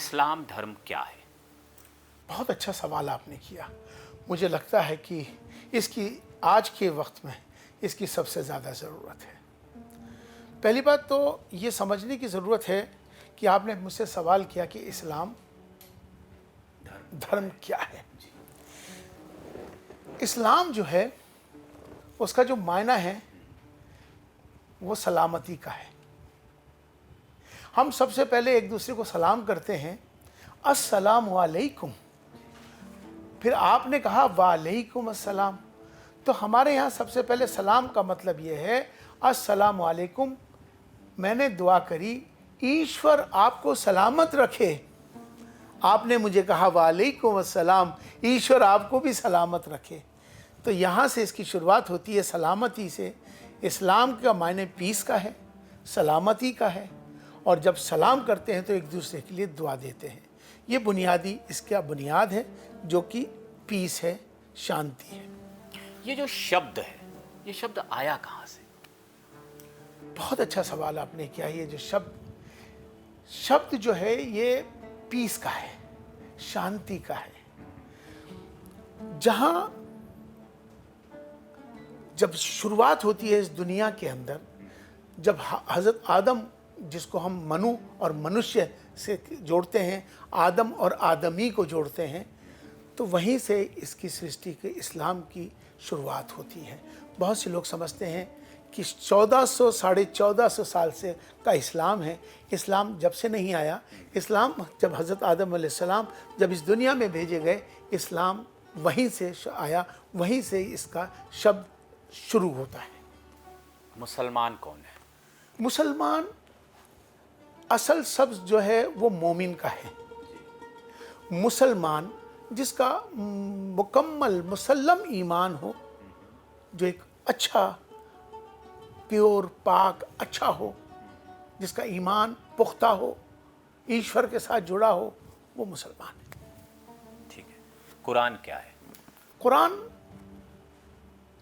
इस्लाम धर्म क्या है? बहुत अच्छा सवाल आपने किया। मुझे लगता है कि इसकी आज के वक्त में इसकी सबसे ज़्यादा ज़रूरत है। पहली बात तो ये समझने की ज़रूरत है कि आपने मुझसे सवाल किया कि इस्लाम धर्म क्या है। इस्लाम जो है उसका जो मायना है वो सलामती का है। हम सबसे पहले एक दूसरे को सलाम करते हैं, अस्सलाम वालेकुम। फिर आपने कहा वालेकुम अस्सलाम। तो हमारे यहाँ सबसे पहले सलाम का मतलब ये है अस्सलाम वालेकुम, मैंने दुआ करी ईश्वर आपको सलामत रखे। आपने मुझे कहा वालेकुम अस्सलाम, ईश्वर आपको भी सलामत रखे। तो यहाँ से इसकी शुरुआत होती है सलामती से। इस्लाम का मायने पीस का है, सलामती का है, और जब सलाम करते हैं तो एक दूसरे के लिए दुआ देते हैं। ये बुनियादी इसका बुनियाद है जो कि पीस है, शांति है। ये जो शब्द है, ये शब्द आया कहाँ से? बहुत अच्छा सवाल आपने किया। ये जो शब्द जो है ये पीस का है, शांति का है। जहां जब शुरुआत होती है इस दुनिया के अंदर, जब हज़रत आदम, जिसको हम मनु और मनुष्य से जोड़ते हैं, आदम और आदमी को जोड़ते हैं, तो वहीं से इसकी सृष्टि के इस्लाम की शुरुआत होती है। बहुत से लोग समझते हैं कि 1400 साढ़े 1400 साल से का इस्लाम है। इस्लाम जब से नहीं आया। इस्लाम जब हज़रत आदम अलैहिस्सलाम जब इस दुनिया में भेजे गए, इस्लाम वहीं से आया, वहीं से इसका शब्द शुरू होता है। मुसलमान कौन है? मुसलमान असल शब्द जो है वो मोमिन का है। मुसलमान जिसका मुकम्मल मुसल्लम ईमान हो, जो एक अच्छा प्योर पाक अच्छा हो, जिसका ईमान पुख्ता हो, ईश्वर के साथ जुड़ा हो, वो मुसलमान है। ठीक है। कुरान क्या है? कुरान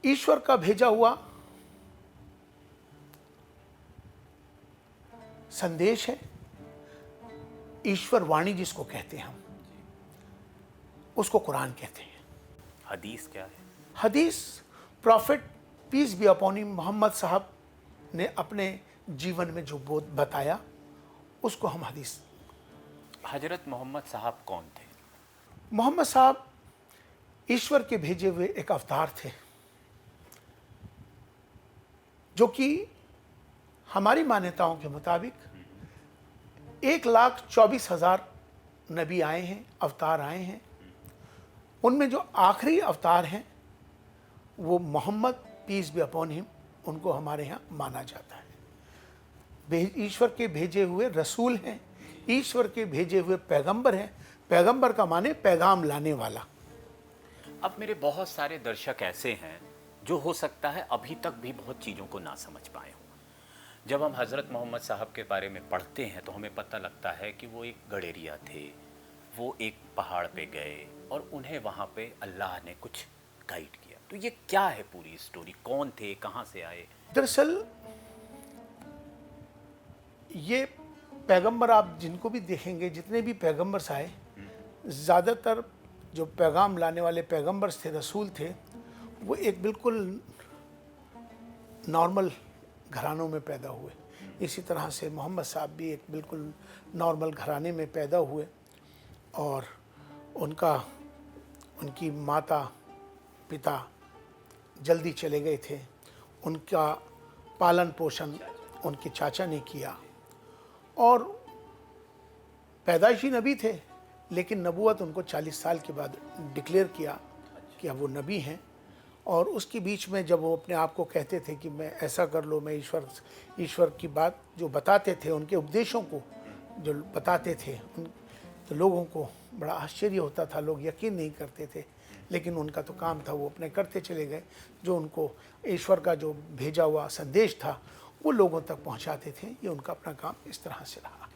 ईश्वर का भेजा हुआ संदेश है। ईश्वर वाणी जिसको कहते हैं हम, उसको कुरान कहते हैं। हदीस क्या है? हदीस prophet peace be upon him Muhammad sahab ने अपने जीवन में जो बोध बताया, उसको हम हदीस। हजरत मोहम्मद साहब कौन थे? मोहम्मद साहब ईश्वर के भेजे हुए एक अवतार थे, जो कि हमारी मान्यताओं के मुताबिक 1,24,000 नबी आए हैं, अवतार आए हैं। उनमें जो आखिरी अवतार हैं वो Muhammad peace be upon him, उनको हमारे यहाँ माना जाता है। ईश्वर के भेजे हुए रसूल हैं, ईश्वर के भेजे हुए पैगंबर हैं। पैगंबर का माने पैगाम लाने वाला। अब मेरे बहुत सारे दर्शक ऐसे हैं जो हो सकता है अभी तक भी बहुत चीज़ों को ना समझ पाए हों। जब हम हज़रत मोहम्मद साहब के बारे में पढ़ते हैं तो हमें पता लगता है कि वो एक गडेरिया थे, वो एक पहाड़ पे गए और उन्हें वहाँ पे अल्लाह ने कुछ गाइड किया। तो ये क्या है पूरी स्टोरी? कौन थे, कहाँ से आए? दरअसल ये पैगंबर आप जिनको भी देखेंगे, जितने भी पैगंबर्स आए, ज़्यादातर जो पैगाम लाने वाले पैगंबर्स थे, रसूल थे, वो एक बिल्कुल नॉर्मल घरानों में पैदा हुए। इसी तरह से मोहम्मद साहब भी एक बिल्कुल नॉर्मल घराने में पैदा हुए, और उनकी माता पिता जल्दी चले गए थे। उनका पालन पोषण उनके चाचा ने किया, और पैदाइशी नबी थे, लेकिन नबूवत उनको 40 साल के बाद डिक्लेयर किया कि अब वो नबी हैं। और उसके बीच में जब वो अपने आप को कहते थे कि मैं ऐसा कर लो, मैं ईश्वर की बात जो बताते थे, उनके उपदेशों को जो बताते थे, तो लोगों को बड़ा आश्चर्य होता था, लोग यकीन नहीं करते थे। लेकिन उनका तो काम था, वो अपने करते चले गए। जो उनको ईश्वर का जो भेजा हुआ संदेश था वो लोगों तक पहुंचाते थे। ये उनका अपना काम इस तरह से रहा।